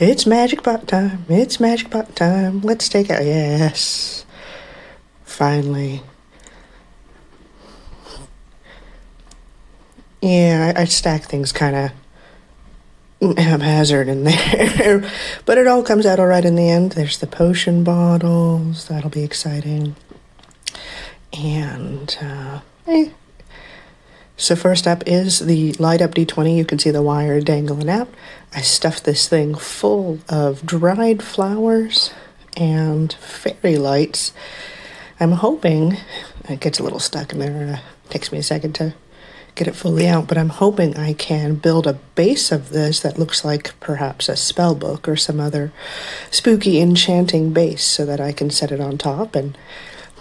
It's magic pot time. It's magic pot time. Let's take it. Yes. Finally. Yeah, I stack things kind of haphazard in there. But it all comes out all right in the end. There's the potion bottles. That'll be exciting. And, So first up is the light up D20. You can see the wire dangling out. I stuffed this thing full of dried flowers and fairy lights. I'm hoping, it gets a little stuck in there, takes me a second to get it fully out, but I'm hoping I can build a base of this that looks like perhaps a spell book or some other spooky enchanting base so that I can set it on top, and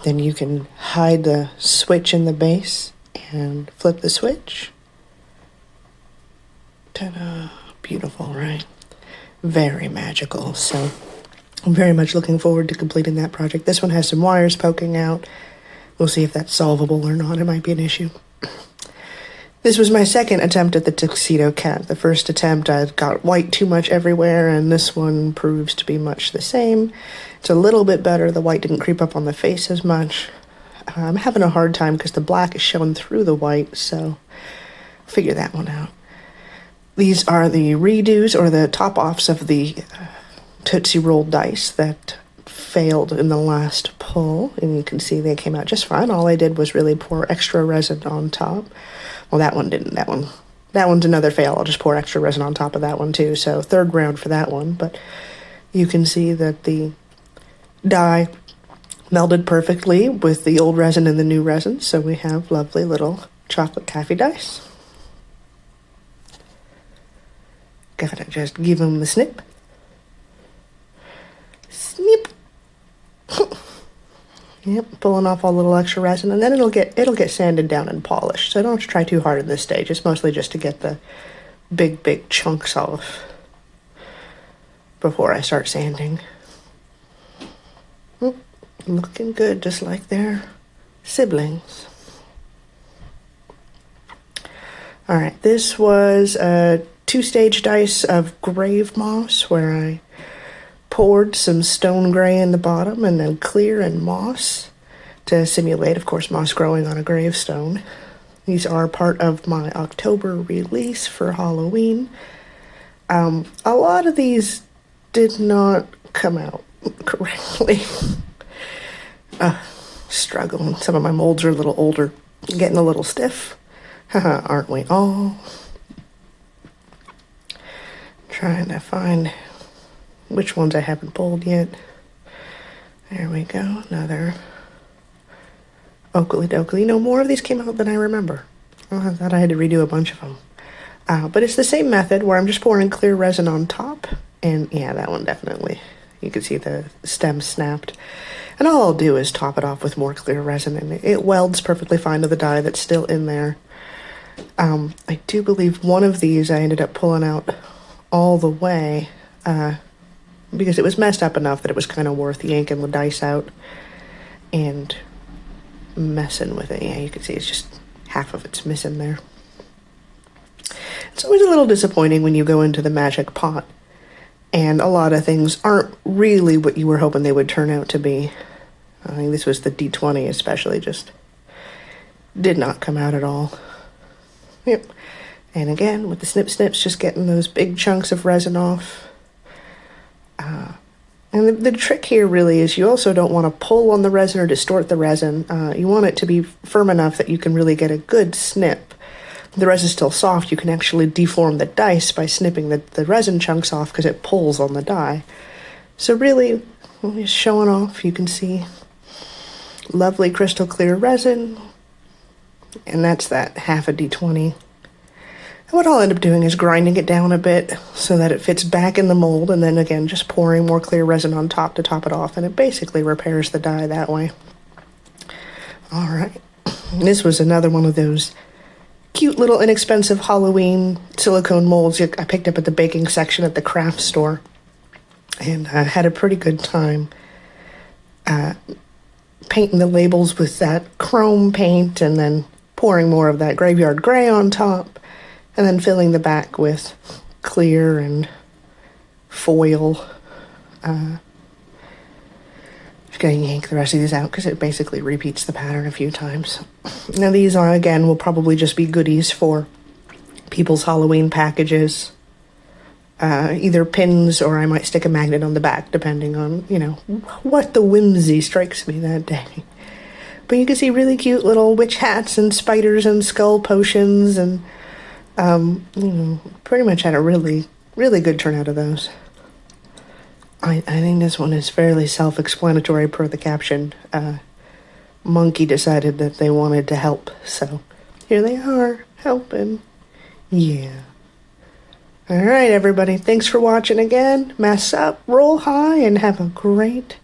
then you can hide the switch in the base and flip the switch. Ta-da! Beautiful, right? Very magical. So I'm very much looking forward to completing that project. This one has some wires poking out. We'll see if that's solvable or not. It might be an issue. This was my second attempt at the tuxedo cat. The first attempt, I got white too much everywhere, and this one proves to be much the same. It's a little bit better. The white didn't creep up on the face as much. I'm having a hard time because the black is showing through the white, so figure that one out. These are the redos, or the top-offs of the Tootsie Roll dice that failed in the last pull, and you can see they came out just fine. All I did was really pour extra resin on top. Well, that one didn't. That one's another fail. I'll just pour extra resin on top of that one too. So third round for that one. But you can see that the dye melded perfectly with the old resin and the new resin. So we have lovely little chocolate taffy dice. Gotta just give them the snip. Snip. Yep, pulling off all the little extra resin, and then it'll get sanded down and polished. So I don't have to try too hard in this stage. It's mostly just to get the big chunks off before I start sanding. Looking good, just like their siblings. All right, this was a 2-stage dice of grave moss where I poured some stone gray in the bottom and then clear and moss to simulate, of course, moss growing on a gravestone. These are part of my October release for Halloween. A lot of these did not come out correctly. Struggling. Some of my molds are a little older, getting a little stiff. Haha, aren't we all? Trying to find which ones I haven't pulled yet. There we go. Another Oakley Dokley. More of these came out than I remember. I thought I had to redo a bunch of them. But it's the same method where I'm just pouring clear resin on top. And yeah, that one definitely. You can see the stem snapped. And all I'll do is top it off with more clear resin. And it welds perfectly fine to the dye that's still in there. I do believe one of these I ended up pulling out all the way. Because it was messed up enough that it was kind of worth yanking the dice out and messing with it. Yeah, you can see it's just half of it's missing there. It's always a little disappointing when you go into the magic pot and a lot of things aren't really what you were hoping they would turn out to be. I think this was the D20 especially, just did not come out at all. Yep. And again, with the snips, just getting those big chunks of resin off. And the trick here really is you also don't want to pull on the resin or distort the resin. You want it to be firm enough that you can really get a good snip. If the resin's still soft, you can actually deform the dice by snipping the resin chunks off because it pulls on the die. So really, just showing off, you can see lovely crystal clear resin. And that's that half a D20. And what I'll end up doing is grinding it down a bit so that it fits back in the mold, and then again just pouring more clear resin on top to top it off, and it basically repairs the die that way. Alright, this was another one of those cute little inexpensive Halloween silicone molds I picked up at the baking section at the craft store, and I had a pretty good time painting the labels with that chrome paint and then pouring more of that graveyard gray on top. And then filling the back with clear and foil. Just gonna yank the rest of these out because it basically repeats the pattern a few times. Now these are, again, will probably just be goodies for people's Halloween packages. Either pins, or I might stick a magnet on the back, depending on, you know, what the whimsy strikes me that day. But you can see really cute little witch hats and spiders and skull potions, and, you know, pretty much had a really, really good turnout of those. I think this one is fairly self-explanatory per the caption. Monkey decided that they wanted to help, so here they are, helping. Yeah. Alright, everybody, thanks for watching again. Mess up, roll high, and have a great